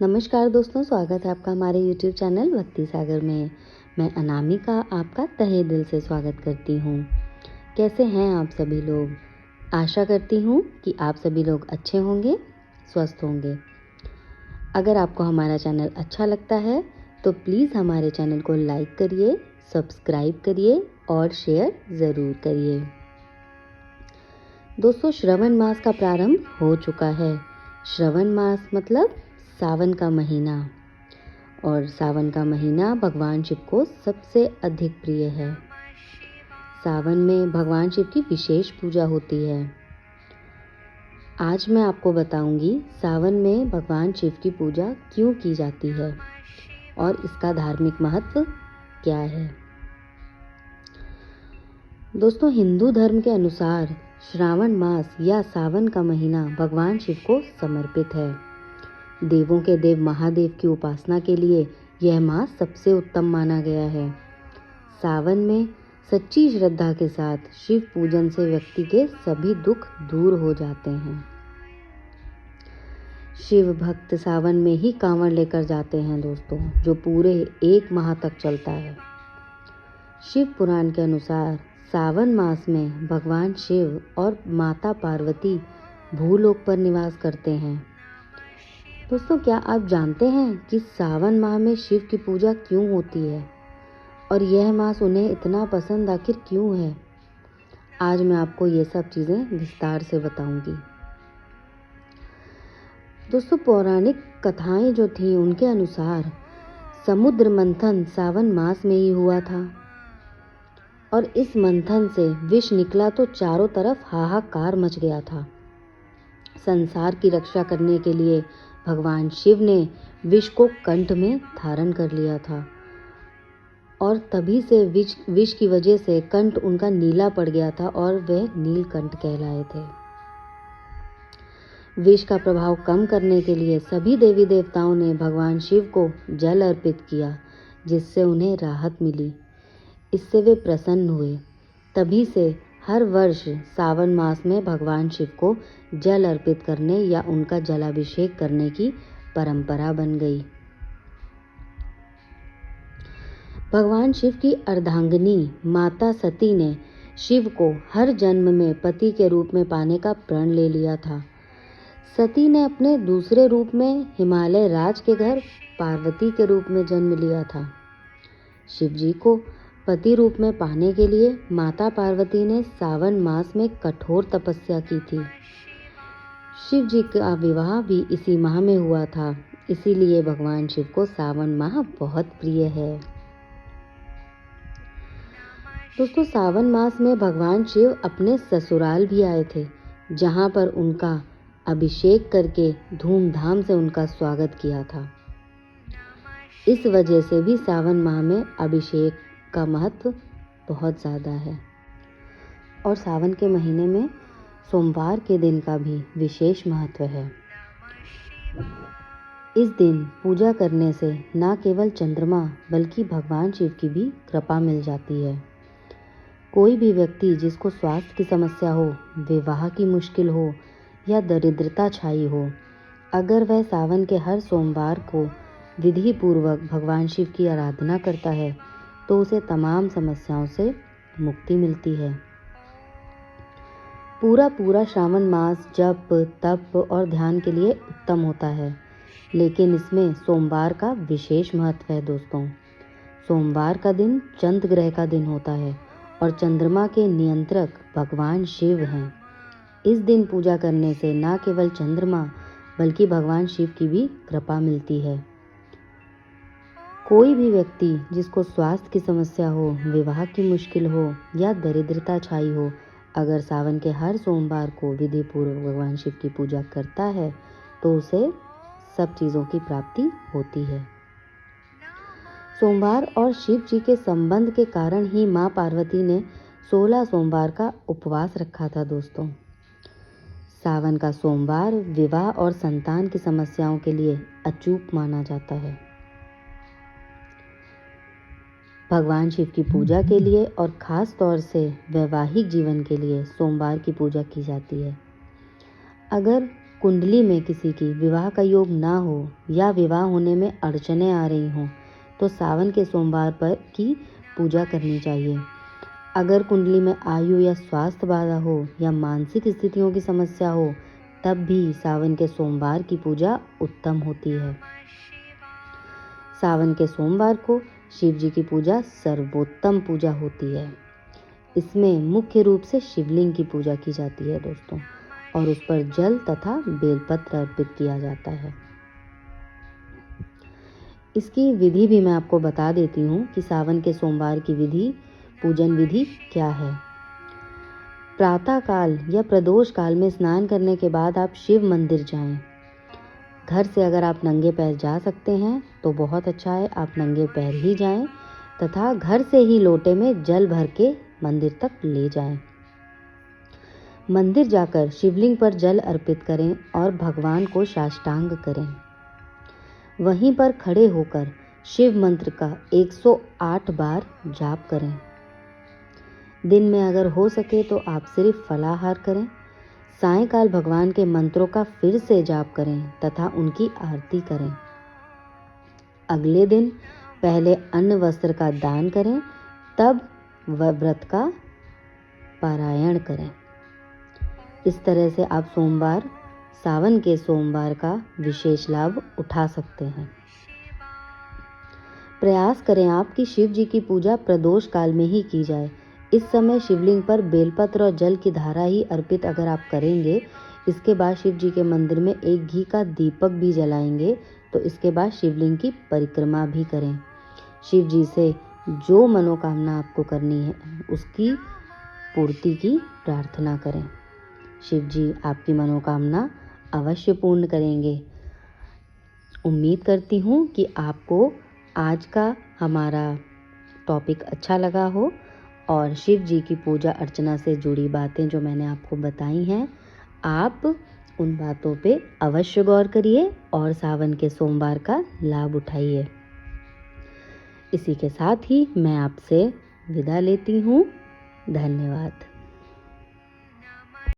नमस्कार दोस्तों, स्वागत है आपका हमारे YouTube चैनल भक्ति सागर में। मैं अनामिका आपका तहे दिल से स्वागत करती हूँ। कैसे हैं आप सभी लोग? आशा करती हूँ कि आप सभी लोग अच्छे होंगे, स्वस्थ होंगे। अगर आपको हमारा चैनल अच्छा लगता है तो प्लीज़ हमारे चैनल को लाइक करिए, सब्सक्राइब करिए और शेयर ज़रूर करिए। दोस्तों, श्रावण मास का प्रारंभ हो चुका है। श्रावण मास मतलब सावन का महीना, और सावन का महीना भगवान शिव को सबसे अधिक प्रिय है। सावन में भगवान शिव की विशेष पूजा होती है। आज मैं आपको बताऊंगी सावन में भगवान शिव की पूजा क्यों की जाती है और इसका धार्मिक महत्व क्या है। दोस्तों, हिंदू धर्म के अनुसार श्रावण मास या सावन का महीना भगवान शिव को समर्पित है। देवों के देव महादेव की उपासना के लिए यह मास सबसे उत्तम माना गया है। सावन में सच्ची श्रद्धा के साथ शिव पूजन से व्यक्ति के सभी दुख दूर हो जाते हैं। शिव भक्त सावन में ही कांवड़ लेकर जाते हैं दोस्तों, जो पूरे 1 माह तक चलता है। शिव पुराण के अनुसार सावन मास में भगवान शिव और माता पार्वती भूलोक पर निवास करते हैं। दोस्तों, क्या आप जानते हैं कि सावन माह में शिव की पूजा क्यों होती है और यह मास उन्हें इतना पसंद आखिर क्यों है? आज मैं आपको ये सब चीज़ें विस्तार से बताऊंगी। दोस्तों, पौराणिक कथाएं जो थी उनके अनुसार समुद्र मंथन सावन मास में ही हुआ था, और इस मंथन से विष निकला तो चारों तरफ हाहाकार मच गया था। संसार की रक्षा करने के लिए भगवान शिव ने विष को कंठ में धारण कर लिया था, और तभी से विष की वजह से कंठ उनका नीला पड़ गया था और वे नीलकंठ कहलाए थे। विष का प्रभाव कम करने के लिए सभी देवी देवताओं ने भगवान शिव को जल अर्पित किया, जिससे उन्हें राहत मिली। इससे वे प्रसन्न हुए। तभी से हर वर्ष सावन मास में भगवान शिव को जल अर्पित करने या उनका जलाभिषेक करने की परंपरा बन गई। भगवान शिव की अर्धांगिनी माता सती ने शिव को हर जन्म में पति के रूप में पाने का प्रण ले लिया था। सती ने अपने दूसरे रूप में हिमालय राज के घर पार्वती के रूप में जन्म लिया था। शिव जी को पति रूप में पाने के लिए माता पार्वती ने सावन मास में कठोर तपस्या की थी। शिव जी का विवाह भी इसी माह में हुआ था, इसीलिए भगवान शिव को सावन माह बहुत प्रिय है। दोस्तों, सावन मास में भगवान शिव अपने ससुराल भी आए थे, जहां पर उनका अभिषेक करके धूमधाम से उनका स्वागत किया था। इस वजह से भी सावन माह में अभिषेक का महत्व बहुत ज़्यादा है। और सावन के महीने में सोमवार के दिन का भी विशेष महत्व है। इस दिन पूजा करने से न केवल चंद्रमा बल्कि भगवान शिव की भी कृपा मिल जाती है। कोई भी व्यक्ति जिसको स्वास्थ्य की समस्या हो, विवाह की मुश्किल हो या दरिद्रता छाई हो, अगर वह सावन के हर सोमवार को विधि पूर्वक भगवान शिव की आराधना करता है तो उसे तमाम समस्याओं से मुक्ति मिलती है। पूरा श्रावण मास जप, तप और ध्यान के लिए उत्तम होता है, लेकिन इसमें सोमवार का विशेष महत्व है दोस्तों। सोमवार का दिन चंद्र ग्रह का दिन होता है और चंद्रमा के नियंत्रक भगवान शिव हैं। इस दिन पूजा करने से न केवल चंद्रमा बल्कि भगवान शिव की भी कृपा मिलती है। कोई भी व्यक्ति जिसको स्वास्थ्य की समस्या हो, विवाह की मुश्किल हो या दरिद्रता छाई हो, अगर सावन के हर सोमवार को विधि पूर्वक भगवान शिव की पूजा करता है तो उसे सब चीज़ों की प्राप्ति होती है। सोमवार और शिव जी के संबंध के कारण ही माँ पार्वती ने 16 सोमवार का उपवास रखा था दोस्तों। सावन का सोमवार विवाह और संतान की समस्याओं के लिए अचूक माना जाता है। भगवान शिव की पूजा के लिए और ख़ास तौर से वैवाहिक जीवन के लिए सोमवार की पूजा की जाती है। अगर कुंडली में किसी की विवाह का योग ना हो या विवाह होने में अड़चनें आ रही हों तो सावन के सोमवार पर की पूजा करनी चाहिए। अगर कुंडली में आयु या स्वास्थ्य बाधा हो या मानसिक स्थितियों की समस्या हो तब भी सावन के सोमवार की पूजा उत्तम होती है। सावन के सोमवार को शिव जी की पूजा सर्वोत्तम पूजा होती है। इसमें मुख्य रूप से शिवलिंग की पूजा की जाती है दोस्तों, और उस पर जल तथा बेलपत्र अर्पित किया जाता है। इसकी विधि भी मैं आपको बता देती हूँ कि सावन के सोमवार की पूजन विधि क्या है। प्रातः काल या प्रदोष काल में स्नान करने के बाद आप शिव मंदिर जाएं। घर से अगर आप नंगे पैर जा सकते हैं तो बहुत अच्छा है, आप नंगे पैर ही जाएं तथा घर से ही लोटे में जल भर के मंदिर तक ले जाएं। मंदिर जाकर शिवलिंग पर जल अर्पित करें और भगवान को साष्टांग करें। वहीं पर खड़े होकर शिव मंत्र का 108 बार जाप करें। दिन में अगर हो सके तो आप सिर्फ फलाहार करें। सायंकाल भगवान के मंत्रों का फिर से जाप करें तथा उनकी आरती करें। अगले दिन पहले अन्न वस्त्र का दान करें, तब व्रत का पारायण करें। इस तरह से आप सावन के सोमवार का विशेष लाभ उठा सकते हैं। प्रयास करें आप कि शिव जी की पूजा प्रदोष काल में ही की जाए। इस समय शिवलिंग पर बेलपत्र और जल की धारा ही अर्पित अगर आप करेंगे, इसके बाद शिव जी के मंदिर में एक घी का दीपक भी जलाएंगे, तो इसके बाद शिवलिंग की परिक्रमा भी करें। शिव जी से जो मनोकामना आपको करनी है उसकी पूर्ति की प्रार्थना करें। शिव जी आपकी मनोकामना अवश्य पूर्ण करेंगे। उम्मीद करती हूँ कि आपको आज का हमारा टॉपिक अच्छा लगा हो और शिव जी की पूजा अर्चना से जुड़ी बातें जो मैंने आपको बताई हैं, आप उन बातों पे अवश्य गौर करिए और सावन के सोमवार का लाभ उठाइए। इसी के साथ ही मैं आपसे विदा लेती हूँ। धन्यवाद।